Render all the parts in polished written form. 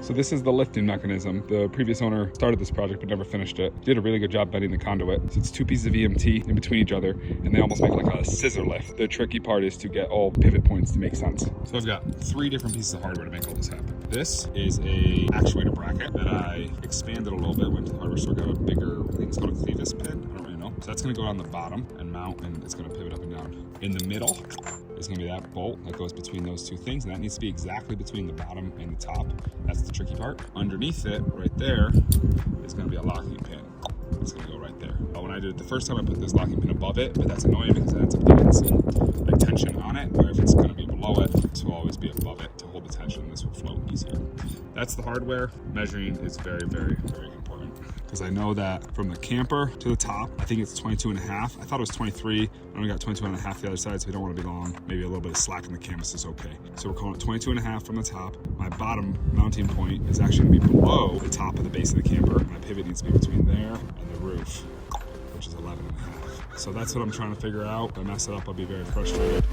So this is the lifting mechanism. The previous owner started this project but never finished it. Did a really good job bending the conduit. So it's 2 pieces of EMT in between each other, and they almost make like a scissor lift. The tricky part is to get all pivot points to make sense. So I've got 3 different pieces of hardware to make all this happen. This is a actuator bracket that I expanded a little bit, went to the hardware store, got a bigger, I think it's called a clevis pin, I don't really know. So that's gonna go on the bottom and mount, and it's gonna pivot up and down. In the middle is gonna be that bolt that goes between those 2 things, and that needs to be exactly between the bottom and the top. That's the tricky part. Underneath it, right there, is gonna be a locking pin. It's gonna go right there. When I did it the first time, I put this locking pin above it, but that's annoying because it ends up getting some like tension on it, where if it's gonna be below it, this will always be above it to hold the tension, and this will float easier. That's the hardware. Measuring is very, very, very important, because I know that from the camper to the top, I think it's 22.5. I thought it was 23. I only got 22.5 the other side, so we don't want to be long. Maybe a little bit of slack in the canvas is okay. So we're calling it 22.5 from the top. My bottom mounting point is actually gonna be below the top of the base of the camper. My pivot needs to be between there and the roof, which is 11.5. So that's what I'm trying to figure out. If I mess it up, I'll be very frustrated.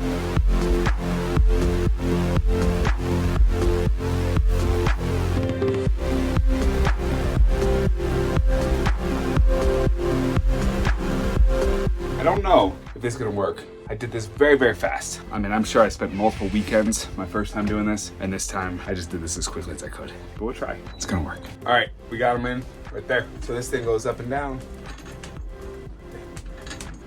I don't know if this is gonna work. I did this very, very fast. I mean, I'm sure I spent multiple weekends my first time doing this, and this time I just did this as quickly as I could. But we'll try. It's gonna work. All right, we got them in right there. So this thing goes up and down.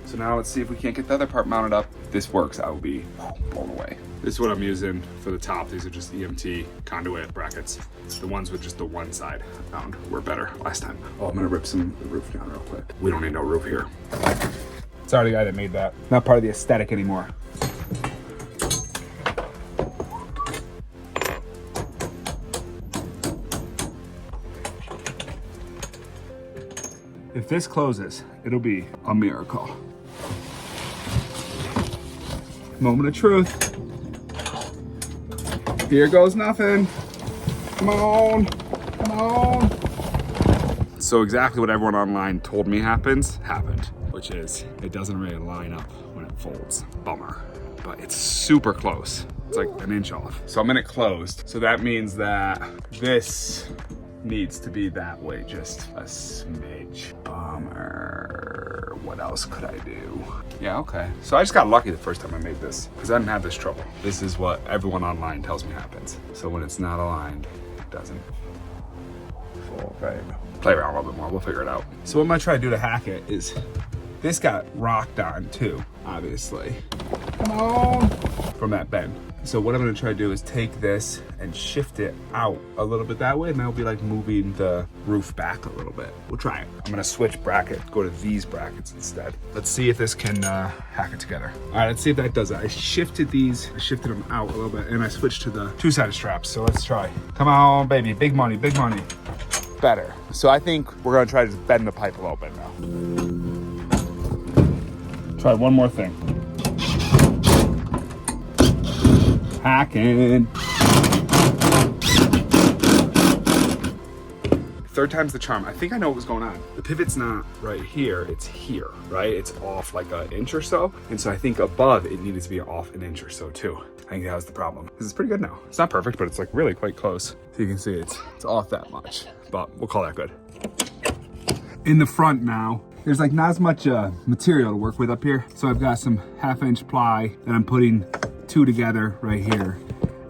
So now let's see if we can't get the other part mounted up. If this works, I will be blown away. This is what I'm using for the top. These are just EMT conduit brackets. The ones with just the one side I found were better last time. Oh, I'm gonna rip some of the roof down real quick. We don't need no roof here. Sorry, the guy that made that. Not part of the aesthetic anymore. If this closes, it'll be a miracle. Moment of truth. Here goes nothing. Come on, come on. So exactly what everyone online told me happened, which is it doesn't really line up when it folds. Bummer, but it's super close. It's like an inch off. So I'm in it closed. So that means that this needs to be that way, just a smidge. Bummer. What else could I do? Yeah, okay. So I just got lucky the first time I made this, because I didn't have this trouble. This is what everyone online tells me happens. So when it's not aligned, it doesn't fold right. Play around a little bit more, we'll figure it out. So what I'm gonna try to do to hack it is, this got rocked on too, obviously. Come on! From that bend. So what I'm gonna try to do is take this and shift it out a little bit that way, and that'll be like moving the roof back a little bit. We'll try it. I'm gonna switch bracket, go to these brackets instead. Let's see if this can hack it together. All right, let's see if that does it. I shifted them out a little bit, and I switched to the 2-sided straps, so let's try. Come on, baby, big money, big money. Better. So I think we're gonna try to just bend the pipe a little bit now. Try one more thing. Hacking. Third time's the charm. I think I know what was going on. The pivot's not right here, it's here, right? It's off like an inch or so. And so I think above it needed to be off an inch or so too. I think that was the problem. This is pretty good now. It's not perfect, but it's like really quite close. So you can see it's off that much, but we'll call that good. In the front now, there's like not as much material to work with up here. So I've got some 1/2-inch ply that I'm putting 2 together right here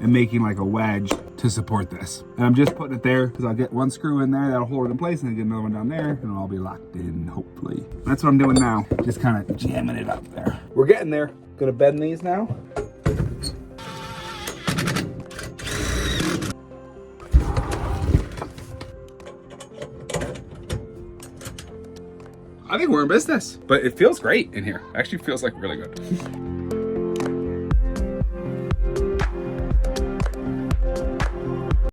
and making like a wedge to support this. And I'm just putting it there because I'll get 1 screw in there that'll hold it in place, and then get another one down there, and it'll all be locked in, hopefully. That's what I'm doing now, just kind of jamming it up there. We're getting there. Gonna bend these now. I think we're in business, but it feels great in here. Actually feels like really good.